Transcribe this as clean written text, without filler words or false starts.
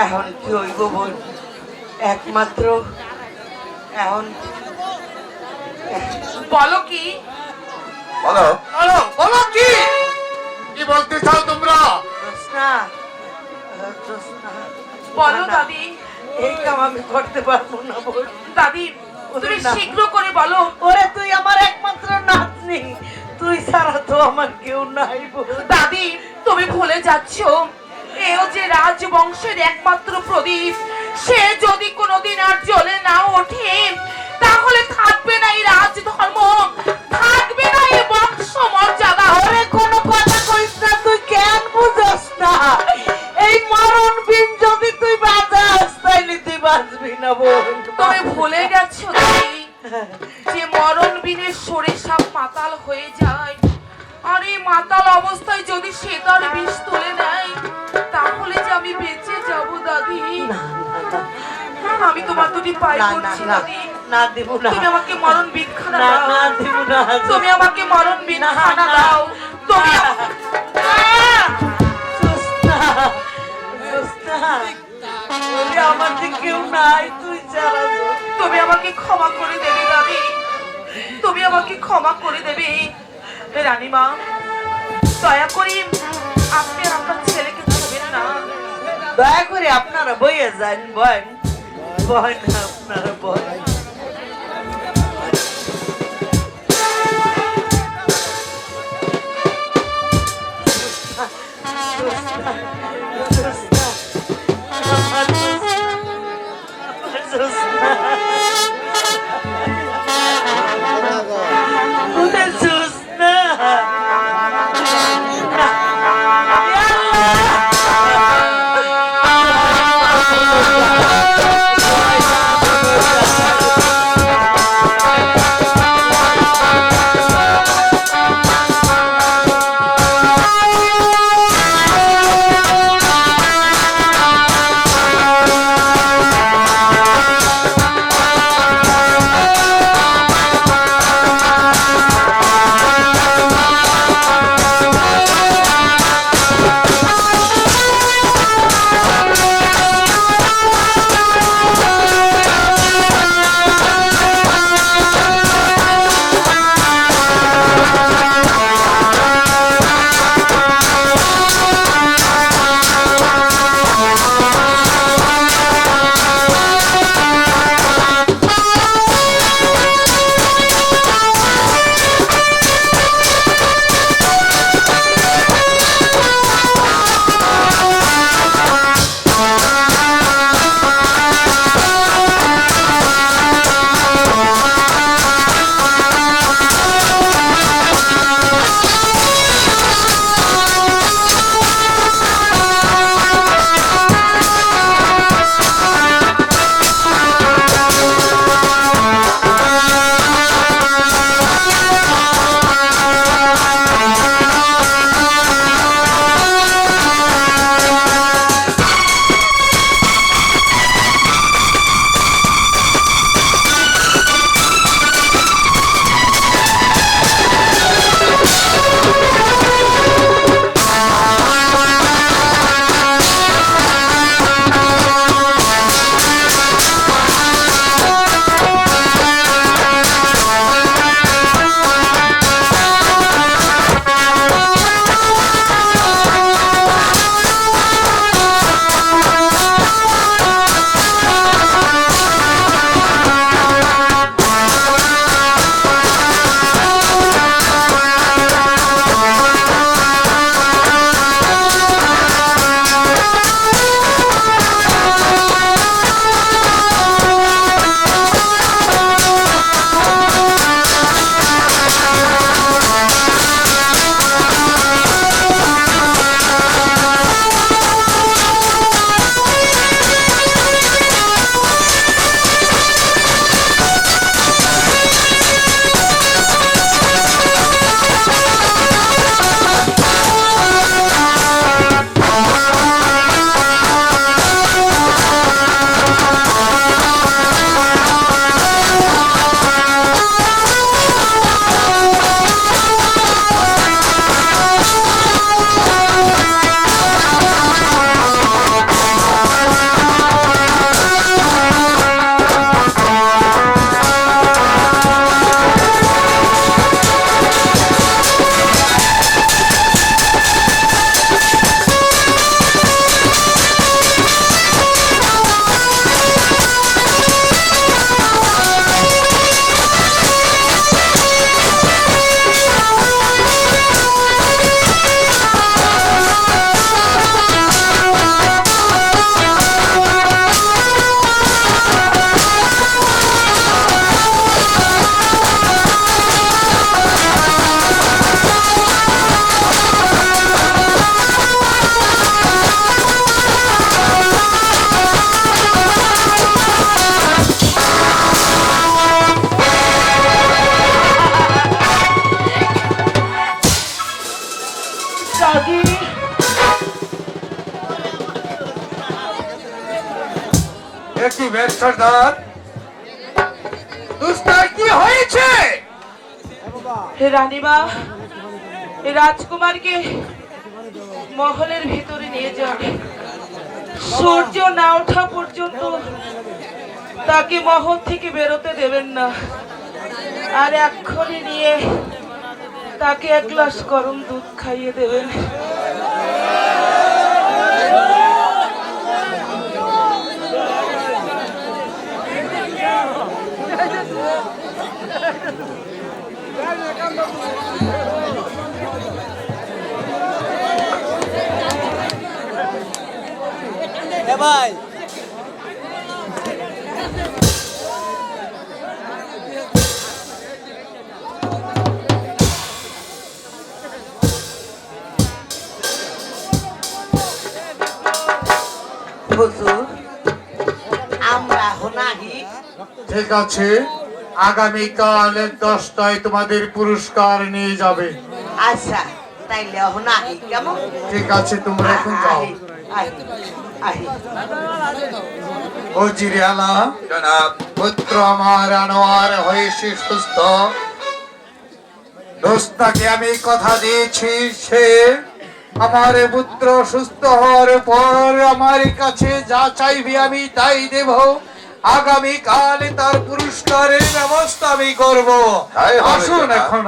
এখন কি হইব বোন? একমাত্র এখন বলো কি? বলো বলো বলো কি কি বলতে চাও তোমরা? জোৎস্না, জোৎস্না, বলো না, না, দাদি। এই কাম আমি করতে পারবো না বোন। দাদি তুমি না। শীঘ্র করে বলো। ওরে তুই আমার একমাত্র নাতনি, তুই ছাড়া তো আমার কেউ নাই বোন। দাদি তুমি ভুলে যাচ্ছ, এও যে রাজবংশের একমাত্র প্রদীপ, সে যদি কোনোদিন আর জ্বলে না ওঠে তাহলে থাকবে না এই রাজধর্ম, থাকবে না এই বংশ মর্যাদা। ওরে কোনো কথা কইস না, তুই কেন বুঝস না? এই মরণ বিন যদি তুই বাজাস তাইলে তুই বাঁচবি না বোন। তুমি ভুলে গেছো দাদি, যে মরণ বিনে সরিষা মাতাল হয়ে যায়, আর এই মাতাল অবস্থায় যদি সে তার বিষ তুলে নেয় তাহলে যে আমি বেঁচে যাব দাদি। না, না, না, আমি তোমার দুটি পায়ে না, পড়ছি না, দাদি, না দেব না। তুমি আমাকে মরণ ভিক্ষানা না, দাও। না দেব না। তুমি আমাকে মরণ ভিক্ষানা না, না। দাও। তুমি জোৎস্না, জোৎস্না, ওরে আমার যে কেউ নাই তুই ছাড়া। তুমি আমাকে ক্ষমা করে দেবে দাদি, তুমি আমাকে ক্ষমা করে দেবে। রানীমা দয়া করে আপনি আর আপনার ছেলেকে ছবেন না। দয়া করে আপনারা বইয়ে যান, বয়েন বয়েন, আপনারা বয়েন। কি বেশ সর্দার, দুস্তার কি হয়েছে? হে রানীমা, এ রাজকুমারকে মহলের ভিতরে নিয়ে যান। সূর্য না ওঠা পর্যন্ত তাকে মহল থেকে বেরোতে দেবেন না। আর এক্ষুনি নিয়ে তাকে এক গ্লাস গরম দুধ খাইয়ে দেবেন। ভাই হুজুর, আমরা নাহি। ঠিক আছে, আগামীকাল 10টায় তোমাদের পুরস্কার নিয়ে যাবে। আচ্ছা, তাইলে নাহি কেমন? ঠিক আছে, তোমরা এখন যাও। ওজিরে আলা জনাব, পুত্র আমার আনোয়ার হয়েছে সুস্থ। দোস্তাকে আমি কথা দিয়েছি, সে আমার পুত্র সুস্থ হওয়ার পর আমার কাছে যা চাইবে আমি তাই দেব। আগামীকাল তার পুরস্কারের ব্যবস্থা আমি করব। আসুন এখন।